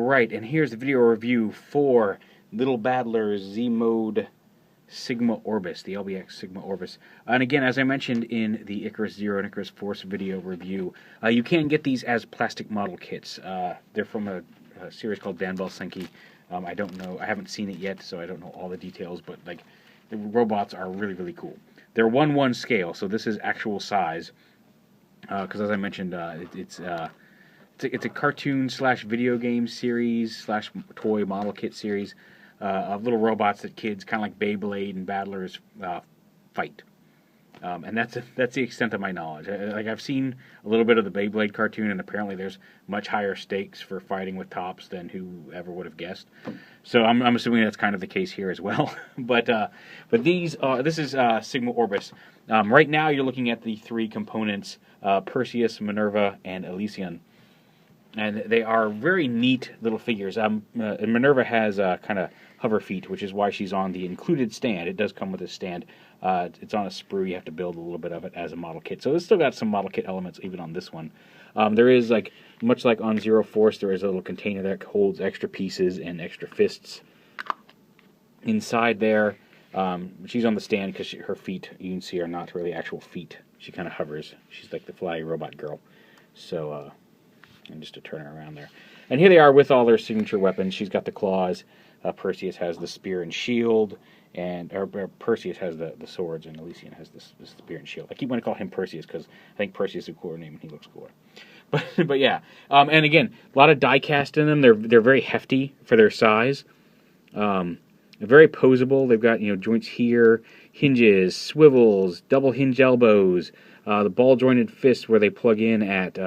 Alright, and here's the video review for Little Battler's Z-Mode SIGMA ORBIS, the LBX SIGMA ORBIS. And again, as I mentioned in the Icarus Zero and Icarus Force video review, you can get these as plastic model kits. They're from a series called Danball Senki. I don't know, I haven't seen it yet, so I don't know all the details, but like the robots are really, really cool. They're 1:1 scale, so this is actual size. Because as I mentioned, it's a cartoon / video game series / toy model kit series of little robots that kids, kind of like Beyblade and Battlers, fight. And that's the extent of my knowledge. Like, I've seen a little bit of the Beyblade cartoon, and apparently there's much higher stakes for fighting with tops than whoever would have guessed. So I'm assuming that's kind of the case here as well. but this is SIGMA ORBIS. Right now you're looking at the 3 components: Perseus, Minerva, and Elysion. And they are very neat little figures. Minerva has kind of hover feet, which is why she's on the included stand. It does come with a stand. It's on a sprue. You have to build a little bit of it as a model kit. So it's still got some model kit elements even on this one. There is, like, much like on Zero Force, there is a little container that holds extra pieces and extra fists. Inside there, she's on the stand because her feet, you can see, are not really actual feet. She kind of hovers. She's like the fly robot girl. So, and just to turn her around there. And here they are with all their signature weapons. She's got the claws. Perseus has the spear and shield. Or Perseus has the swords, and Elysion has the spear and shield. I keep wanting to call him Perseus because I think Perseus is a cooler name and he looks cooler. But yeah. And again, a lot of die cast in them. They're very hefty for their size. Very posable. They've got, joints here, hinges, swivels, double hinge elbows, the ball jointed fists where they plug in at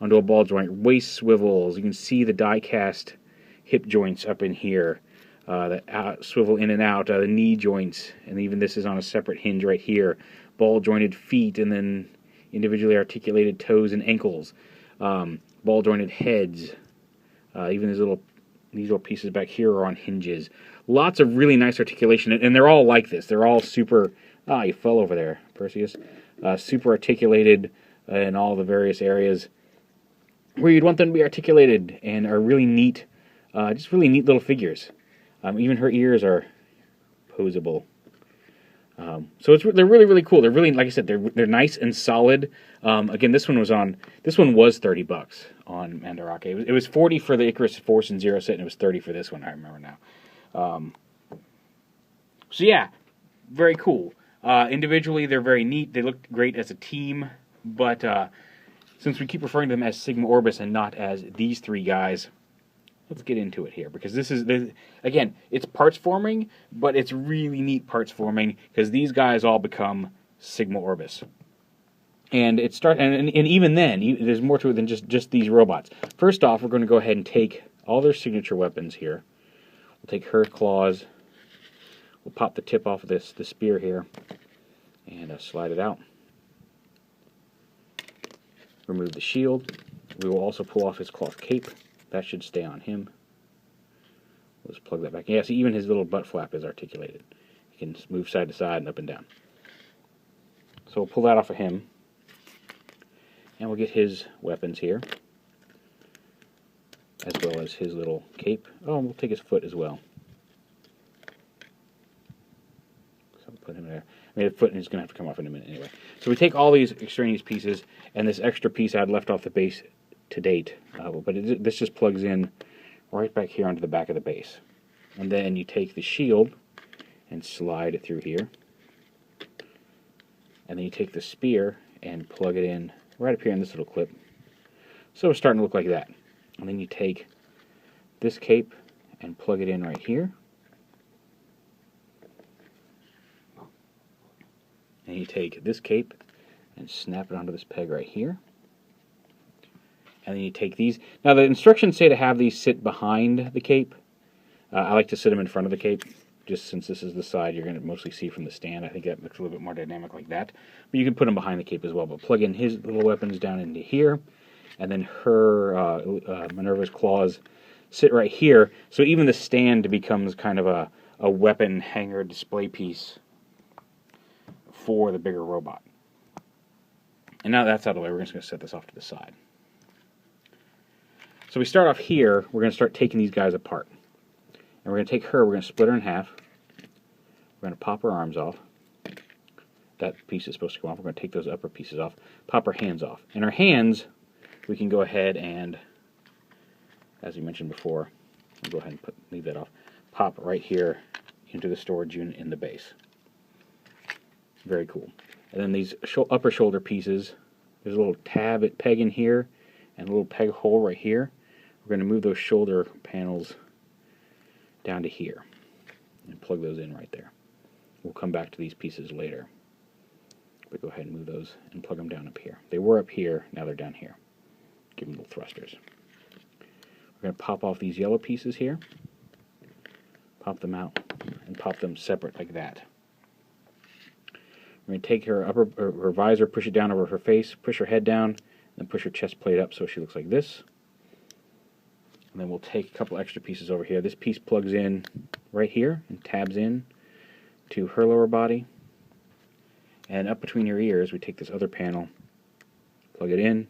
onto a ball joint, waist swivels. You can see the die cast hip joints up in here that swivel in and out, the knee joints, and even this is on a separate hinge right here. Ball jointed feet, and then individually articulated toes and ankles. Ball jointed heads. Even these little pieces back here are on hinges. Lots of really nice articulation, and they're all like this. They're all super. You fell over there, Perseus. Super articulated in all the various areas where you'd want them to be articulated, and are really neat, just really neat little figures. Even her ears are posable. So they're really, really cool. They're really, like I said, they're nice and solid. Again, this one was $30 on Mandarake. It was 40 for the Icarus Force and Zero set, and it was 30 for this one. I remember now. So yeah, very cool. Individually, they're very neat. They look great as a team, but since we keep referring to them as SIGMA ORBIS and not as these 3 guys, let's get into it here, because again, it's parts forming, but it's really neat parts forming, because these guys all become SIGMA ORBIS. And and even then, there's more to it than just these robots. First off, we're going to go ahead and take all their signature weapons here. We'll take her claws. We'll pop the tip off of the spear here, and slide it out. Remove the shield. We will also pull off his cloth cape. That should stay on him. We'll just plug that back in. Yeah, see, even his little butt flap is articulated. He can move side to side and up and down. So we'll pull that off of him. And we'll get his weapons here, as well as his little cape. Oh, and we'll take his foot as well. So we'll put him there. I mean, the foot is going to have to come off in a minute anyway. So we take all these extraneous pieces, and this extra piece I had left off the base to date, but this just plugs in right back here onto the back of the base. And then you take the shield and slide it through here. And then you take the spear and plug it in right up here in this little clip. So it's starting to look like that. And then you take this cape and plug it in right here. And you take this cape and snap it onto this peg right here. And then you take these. Now, the instructions say to have these sit behind the cape. I like to sit them in front of the cape, just since this is the side you're going to mostly see from the stand. I think that looks a little bit more dynamic like that. But you can put them behind the cape as well. But plug in his little weapons down into here. And then her, Minerva's claws, sit right here. So even the stand becomes kind of a weapon hanger display piece for the bigger robot. And now that's out of the way, we're just going to set this off to the side. So we start off here, we're going to start taking these guys apart. And we're going to take her, we're going to split her in half. We're going to pop her arms off. That piece is supposed to come off. We're going to take those upper pieces off. Pop her hands off. And her hands, we can go ahead and, as we mentioned before, we'll go ahead and leave that off. Pop right here into the storage unit in the base. Very cool. And then these upper shoulder pieces, there's a little peg in here and a little peg hole right here. We're going to move those shoulder panels down to here and plug those in right there. We'll come back to these pieces later. But go ahead and move those and plug them down up here. They were up here, now they're down here. Give them little thrusters. We're going to pop off these yellow pieces here. Pop them out and pop them separate like that. We're going to take her visor, push it down over her face, push her head down, then push her chest plate up so she looks like this. And then we'll take a couple extra pieces over here. This piece plugs in right here and tabs in to her lower body. And up between your ears, we take this other panel, plug it in,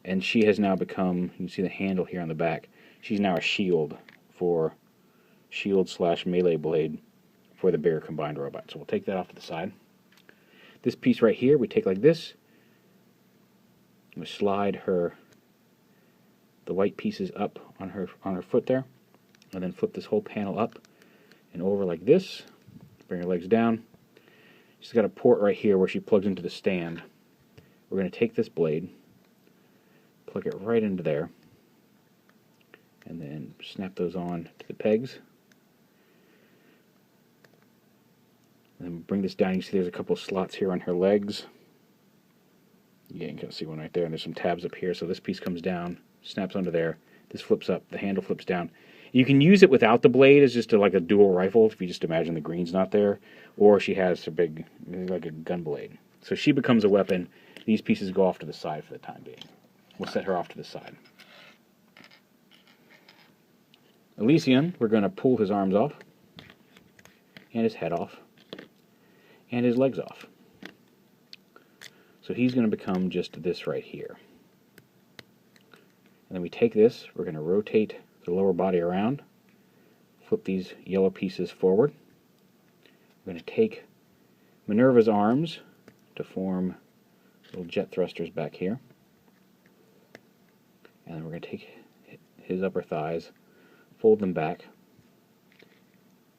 and she has now become, you can see the handle here on the back, she's now a shield / melee blade for the bigger combined robot. So we'll take that off to the side. This piece right here, we take like this, we slide the white pieces up on her foot there, and then flip this whole panel up and over like this, bring her legs down. She's got a port right here where she plugs into the stand. We're going to take this blade, plug it right into there, and then snap those on to the pegs. And then bring this down. You see there's a couple of slots here on her legs. Yeah, you can see one right there, and there's some tabs up here. So this piece comes down, snaps onto there. This flips up, the handle flips down. You can use it without the blade as just like a dual rifle, if you just imagine the green's not there, or she has a big, like a gun blade. So she becomes a weapon. These pieces go off to the side for the time being. We'll set her off to the side. Elysion, we're going to pull his arms off, and his head off, and his legs off. So he's going to become just this right here. And then we take this, we're going to rotate the lower body around, flip these yellow pieces forward. We're going to take Minerva's arms to form little jet thrusters back here. And then we're going to take his upper thighs, fold them back,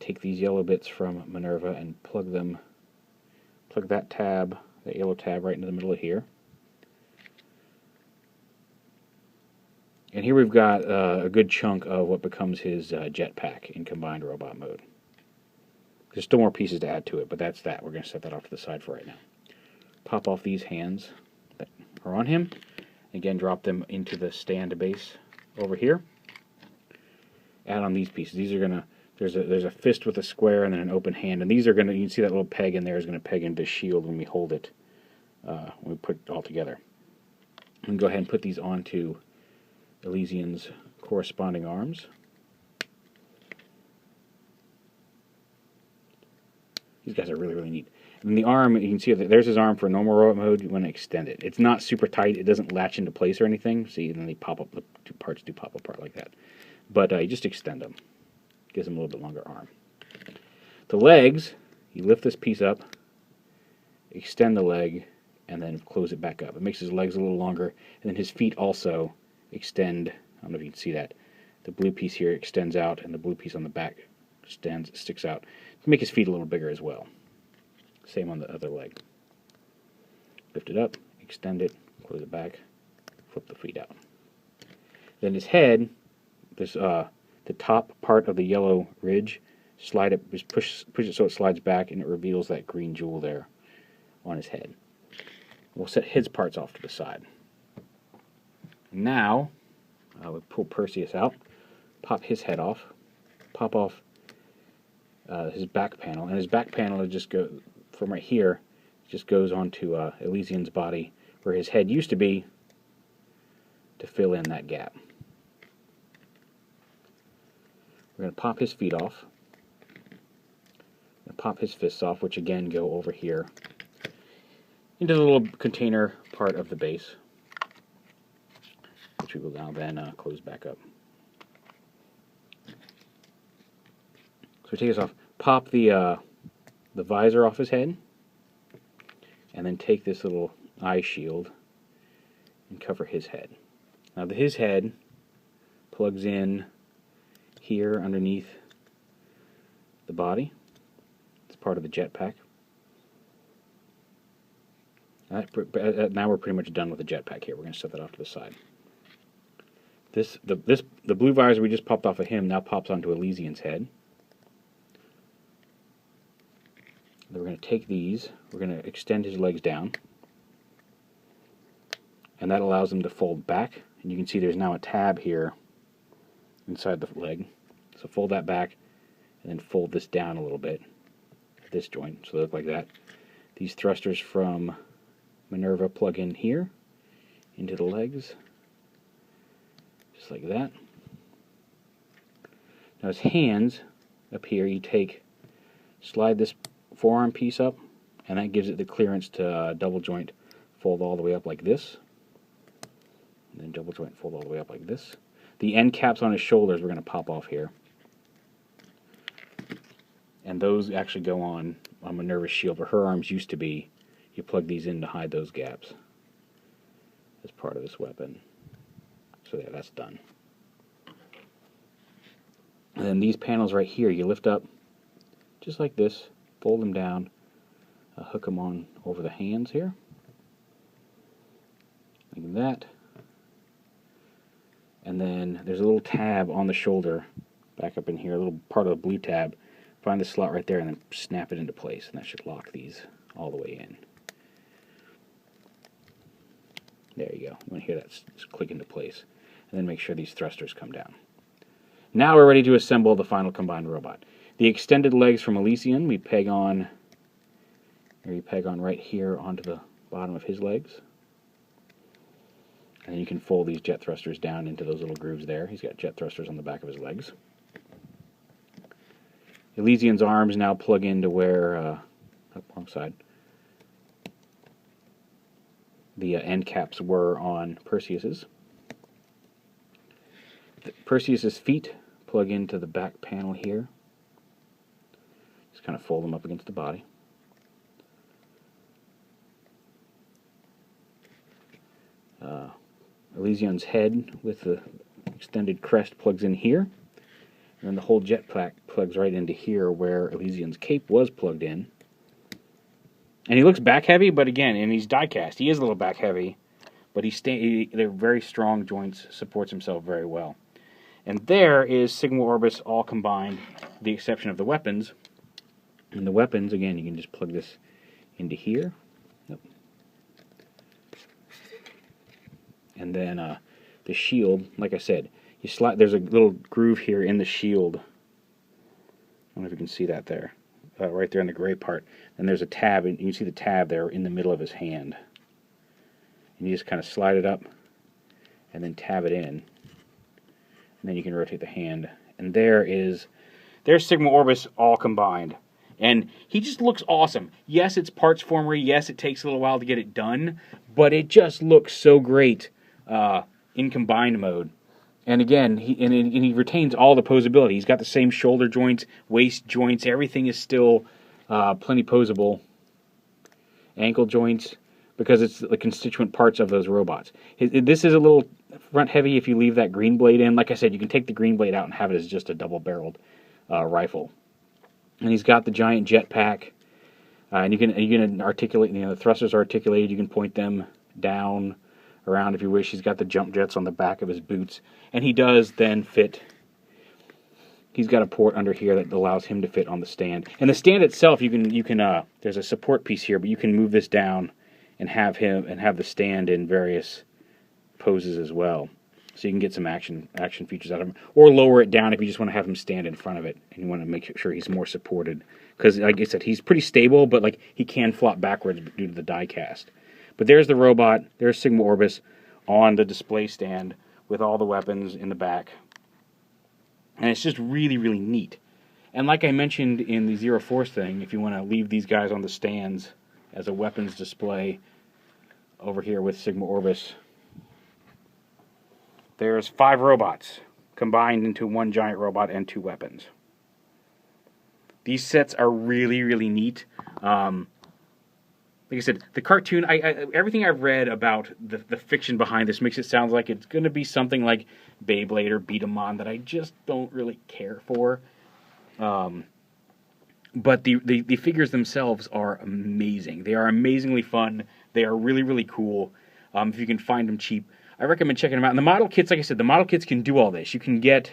take these yellow bits from Minerva and plug that yellow tab right into the middle of here. And here we've got a good chunk of what becomes his jetpack in combined robot mode. There's still more pieces to add to it, but that's that. We're going to set that off to the side for right now. Pop off these hands that are on him. Again, drop them into the stand base over here. Add on these pieces. These are going to, there's a fist with a square and then an open hand. And these are going to, you can see that little peg in there is going to peg into shield when we hold it, when we put it all together. And go ahead and put these onto Elysion's corresponding arms. These guys are really, really neat. And the arm, you can see that there's his arm for normal robot mode. You want to extend it. It's not super tight. It doesn't latch into place or anything. See, and then they pop up, the two parts do pop apart like that. But you just extend them. Gives them a little bit longer arm. The legs, you lift this piece up, extend the leg, and then close it back up. It makes his legs a little longer. And then his feet also extend. I don't know if you can see that. The blue piece here extends out, and the blue piece on the back sticks out to make his feet a little bigger as well. Same on the other leg. Lift it up, extend it, close it back, flip the feet out. Then his head, the top part of the yellow ridge, slide it, just push it so it slides back, and it reveals that green jewel there on his head. We'll set his parts off to the side. Now, we'll pull Perseus out, pop his head off, pop off his back panel, and his back panel will just go from right here, just goes onto Elysion's body, where his head used to be, to fill in that gap. We're going to pop his feet off, pop his fists off, which again go over here into the little container part of the base. which we will now then close back up. So take this off. Pop the visor off his head, and then take this little eye shield and cover his head. Now his head plugs in here underneath the body. It's part of the jetpack. Now we're pretty much done with the jetpack here. We're going to set that off to the side. The blue visor we just popped off of him now pops onto Elysion's head. Then we're going to take these, we're going to extend his legs down, and that allows them to fold back. And you can see there's now a tab here inside the leg. So fold that back, and then fold this down a little bit at this joint, so they look like that. These thrusters from Minerva plug in here into the legs, just like that. Now his hands up here, you slide this forearm piece up, and that gives it the clearance to double joint fold all the way up like this, and then double joint fold all the way up like this. The end caps on his shoulders we're going to pop off here, and those actually go on Minerva's shield where her arms used to be. You plug these in to hide those gaps as part of this weapon. So yeah, that's done. And then these panels right here, you lift up just like this, fold them down, hook them on over the hands here, like that. And then there's a little tab on the shoulder, back up in here, a little part of the blue tab. Find the slot right there and then snap it into place, and that should lock these all the way in. There you go. You want to hear that just click into place. And then make sure these thrusters come down. Now we're ready to assemble the final combined robot. The extended legs from Elysion we peg on right here onto the bottom of his legs. And then you can fold these jet thrusters down into those little grooves there. He's got jet thrusters on the back of his legs. Elysion's arms now plug into where, up wrong side, the end caps were on Perseus's. Perseus's feet plug into the back panel here. Just kind of fold them up against the body. Elysion's head with the extended crest plugs in here. And then the whole jetpack plugs right into here where Elysion's cape was plugged in. And he looks back heavy, but again, and he's die cast. He is a little back heavy, but they're very strong joints, supports himself very well. And there is Sigma Orbis all combined, with the exception of the weapons. And the weapons, again, you can just plug this into here. Yep. And then the shield, like I said, you slide. There's a little groove here in the shield. I don't know if you can see that there. Right there in the gray part. And there's a tab, and you can see the tab there in the middle of his hand. And you just kind of slide it up, and then tab it in. And then you can rotate the hand. And there's Sigma Orbis all combined. And he just looks awesome. Yes, it's parts formery. Yes, it takes a little while to get it done. But it just looks so great in combined mode. And again, he retains all the posability. He's got the same shoulder joints, waist joints. Everything is still plenty posable. Ankle joints, because it's the constituent parts of those robots. This is a little front heavy if you leave that green blade in. Like I said, you can take the green blade out and have it as just a double-barreled rifle. And he's got the giant jetpack. And you can articulate. The thrusters are articulated. You can point them down, around if you wish. He's got the jump jets on the back of his boots, and he does then fit. He's got a port under here that allows him to fit on the stand. And the stand itself, you can there's a support piece here, but you can move this down and have the stand in various poses as well. So you can get some action features out of him, or lower it down if you just want to have him stand in front of it and you want to make sure he's more supported. Because like I said, he's pretty stable, but like he can flop backwards due to the die cast. But there's the robot, there's Sigma Orbis on the display stand with all the weapons in the back. And it's just really, really neat. And like I mentioned in the Zero Force thing, if you want to leave these guys on the stands as a weapons display over here with Sigma Orbis, there's 5 robots combined into one giant robot and 2 weapons. These sets are really, really neat. Like I said, the cartoon, everything I've read about the fiction behind this makes it sound like it's going to be something like Beyblade or Beat 'em On that I just don't really care for. But the figures themselves are amazing. They are amazingly fun. They are really, really cool. If you can find them cheap, I recommend checking them out. And the model kits, like I said, the model kits can do all this. You can get,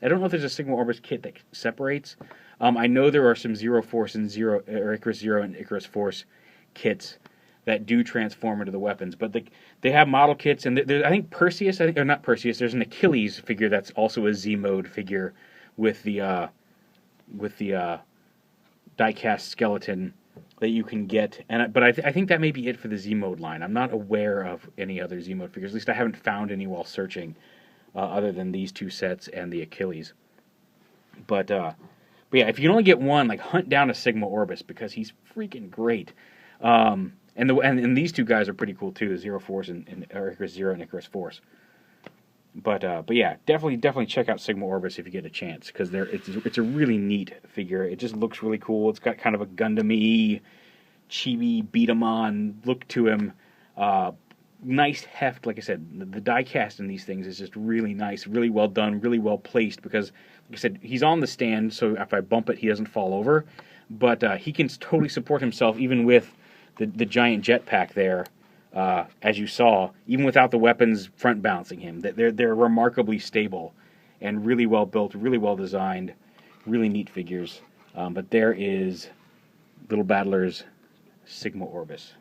I don't know if there's a Sigma Orbis kit that separates. I know there are some Zero Force and Icarus Zero and Icarus Force kits that do transform into the weapons, but they have model kits, and I think Perseus, or not Perseus, there's an Achilles figure that's also a Z mode figure with the die-cast skeleton that you can get, but I think that may be it for the Z mode line. I'm not aware of any other Z mode figures. At least I haven't found any while searching, other than these 2 sets and the Achilles. But yeah, if you can only get one, like, hunt down a Sigma Orbis because he's freaking great. And these 2 guys are pretty cool too, Zero Force and Icarus Zero and Icarus Force. But yeah, definitely check out Sigma Orbis if you get a chance, because it's a really neat figure. It just looks really cool. It's got kind of a Gundam-y, chibi, beat 'em on look to him. Nice heft, like I said. The die cast in these things is just really nice, really well done, really well placed. Because, like I said, he's on the stand, so if I bump it, he doesn't fall over. But he can totally support himself, even with the giant jetpack there. As you saw, even without the weapons front bouncing him, they're remarkably stable and really well built, really well designed, really neat figures. But there is Little Battler's Sigma Orbis.